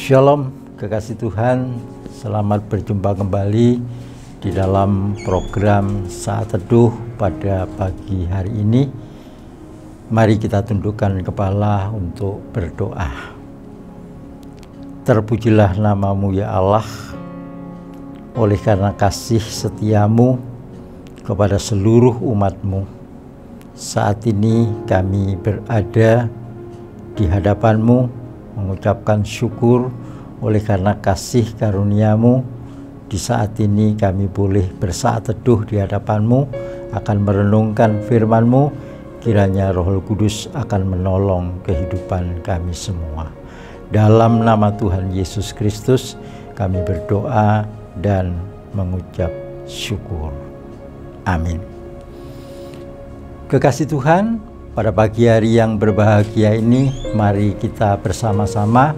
Shalom, kekasih Tuhan, selamat berjumpa kembali di dalam program Saat Teduh pada pagi hari ini. Mari kita tundukkan kepala untuk berdoa. Terpujilah nama-Mu ya Allah, oleh karena kasih setiamu kepada seluruh umat-Mu. Saat ini kami berada di hadapan-Mu, mengucapkan syukur oleh karena kasih karunia-Mu. Di saat ini kami boleh bersaat teduh di hadapan-Mu, akan merenungkan firman-Mu. Kiranya Roh Kudus akan menolong kehidupan kami semua. Dalam nama Tuhan Yesus Kristus kami berdoa dan mengucap syukur. Amin. Kekasih Tuhan, pada pagi hari yang berbahagia ini, mari kita bersama-sama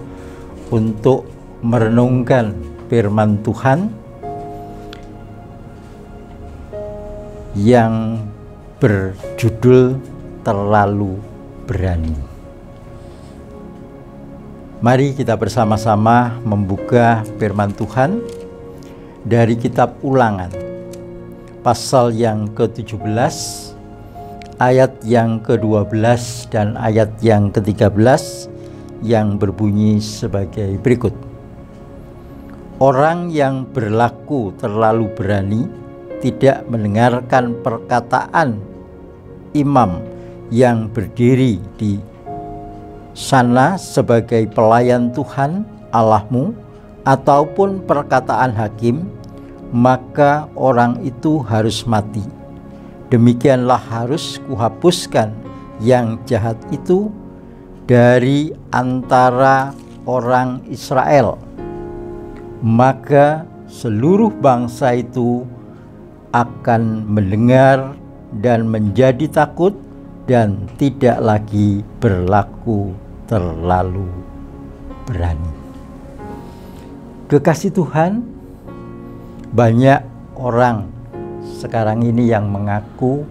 untuk merenungkan firman Tuhan yang berjudul Terlalu Berani. Mari kita bersama-sama membuka firman Tuhan dari kitab Ulangan, pasal yang ke-17, ayat yang ke-12 dan ayat yang ke-13 yang berbunyi sebagai berikut. Orang yang berlaku terlalu berani tidak mendengarkan perkataan imam yang berdiri di sana sebagai pelayan Tuhan Allahmu ataupun perkataan hakim, maka orang itu harus mati. Demikianlah harus kuhapuskan yang jahat itu dari antara orang Israel. Maka seluruh bangsa itu akan mendengar dan menjadi takut dan tidak lagi berlaku terlalu berani. Kekasih Tuhan, banyak orang sekarang ini yang mengaku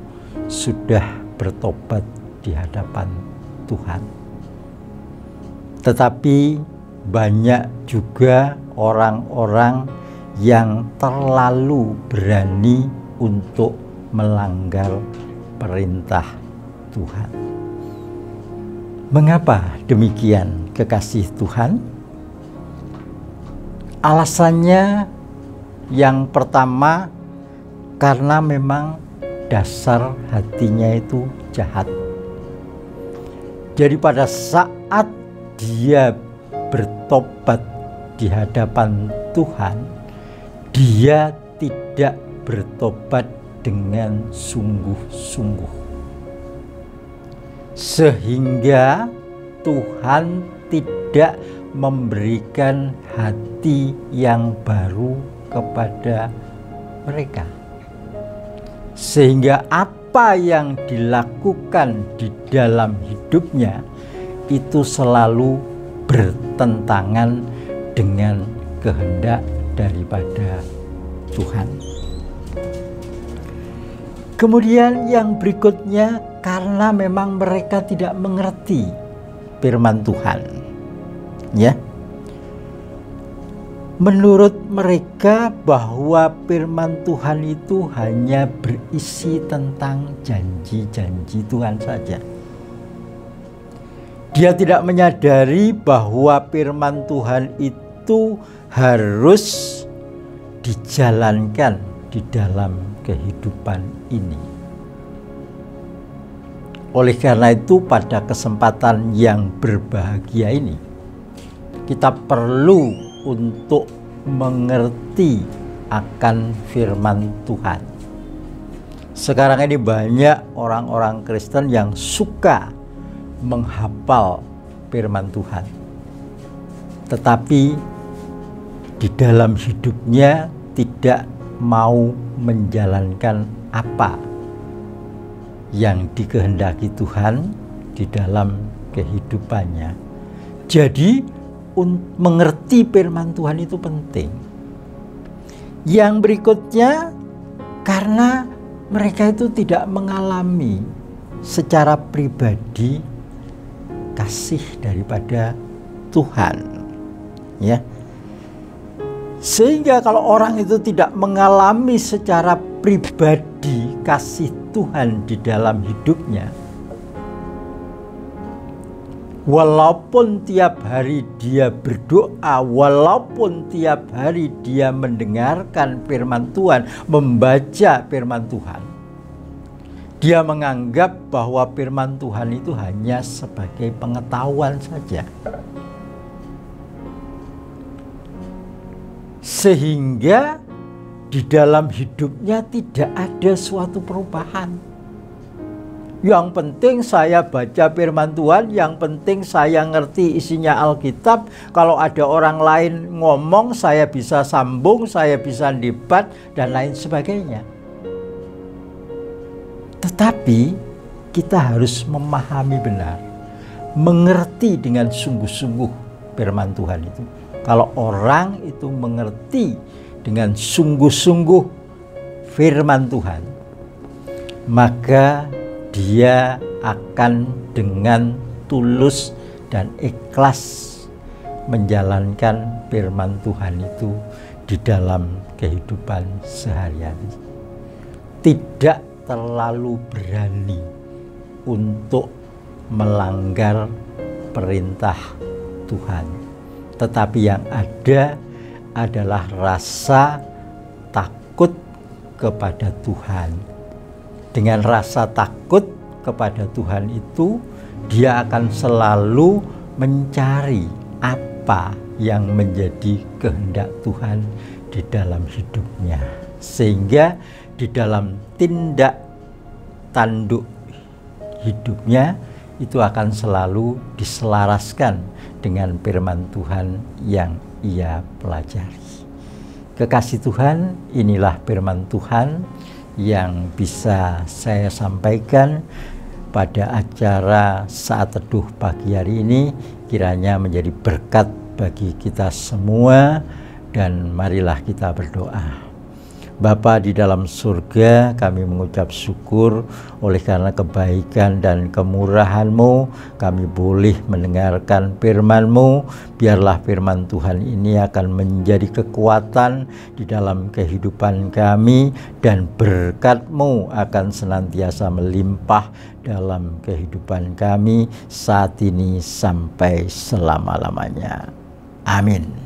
sudah bertobat di hadapan Tuhan. Tetapi banyak juga orang-orang yang terlalu berani untuk melanggar perintah Tuhan. Mengapa demikian, kekasih Tuhan? Alasannya yang pertama, karena memang dasar hatinya itu jahat. Jadi pada saat dia bertobat di hadapan Tuhan, dia tidak bertobat dengan sungguh-sungguh. Sehingga Tuhan tidak memberikan hati yang baru kepada mereka. Sehingga apa yang dilakukan di dalam hidupnya itu selalu bertentangan dengan kehendak daripada Tuhan. Kemudian yang berikutnya, karena memang mereka tidak mengerti firman Tuhan. Ya. Menurut mereka bahwa firman Tuhan itu hanya berisi tentang janji-janji Tuhan saja. Dia tidak menyadari bahwa firman Tuhan itu harus dijalankan di dalam kehidupan ini. Oleh karena itu, pada kesempatan yang berbahagia ini, kita perlu untuk mengerti akan firman Tuhan. Sekarang ini banyak orang-orang Kristen yang suka menghafal firman Tuhan, tetapi di dalam hidupnya tidak mau menjalankan apa yang dikehendaki Tuhan di dalam kehidupannya. Jadi mengerti firman Tuhan itu penting. Yang berikutnya, karena mereka itu tidak mengalami secara pribadi kasih daripada Tuhan. ya. Sehingga kalau orang itu tidak mengalami secara pribadi kasih Tuhan di dalam hidupnya, walaupun tiap hari dia berdoa, walaupun tiap hari dia mendengarkan firman Tuhan, membaca firman Tuhan, dia menganggap bahwa firman Tuhan itu hanya sebagai pengetahuan saja. Sehingga di dalam hidupnya tidak ada suatu perubahan. Yang penting saya baca firman Tuhan, yang penting saya ngerti isinya Alkitab. Kalau ada orang lain ngomong, saya bisa sambung, saya bisa debat, dan lain sebagainya. Tetapi kita harus memahami benar, mengerti dengan sungguh-sungguh firman Tuhan itu. Kalau orang itu mengerti dengan sungguh-sungguh firman Tuhan, maka dia akan dengan tulus dan ikhlas menjalankan firman Tuhan itu di dalam kehidupan sehari-hari. Tidak terlalu berani untuk melanggar perintah Tuhan. Tetapi yang ada adalah rasa takut kepada Tuhan. Dengan rasa takut kepada Tuhan itu, dia akan selalu mencari apa yang menjadi kehendak Tuhan di dalam hidupnya. Sehingga di dalam tindak tanduk hidupnya itu akan selalu diselaraskan dengan firman Tuhan yang ia pelajari. Kekasih Tuhan, inilah firman Tuhan yang bisa saya sampaikan pada acara Saat Teduh pagi hari ini. Kiranya menjadi berkat bagi kita semua, dan marilah kita berdoa. Bapa di dalam surga, kami mengucap syukur oleh karena kebaikan dan kemurahan-Mu, kami boleh mendengarkan firman-Mu. Biarlah firman Tuhan ini akan menjadi kekuatan di dalam kehidupan kami, dan berkat-Mu akan senantiasa melimpah dalam kehidupan kami saat ini sampai selama-lamanya. Amin.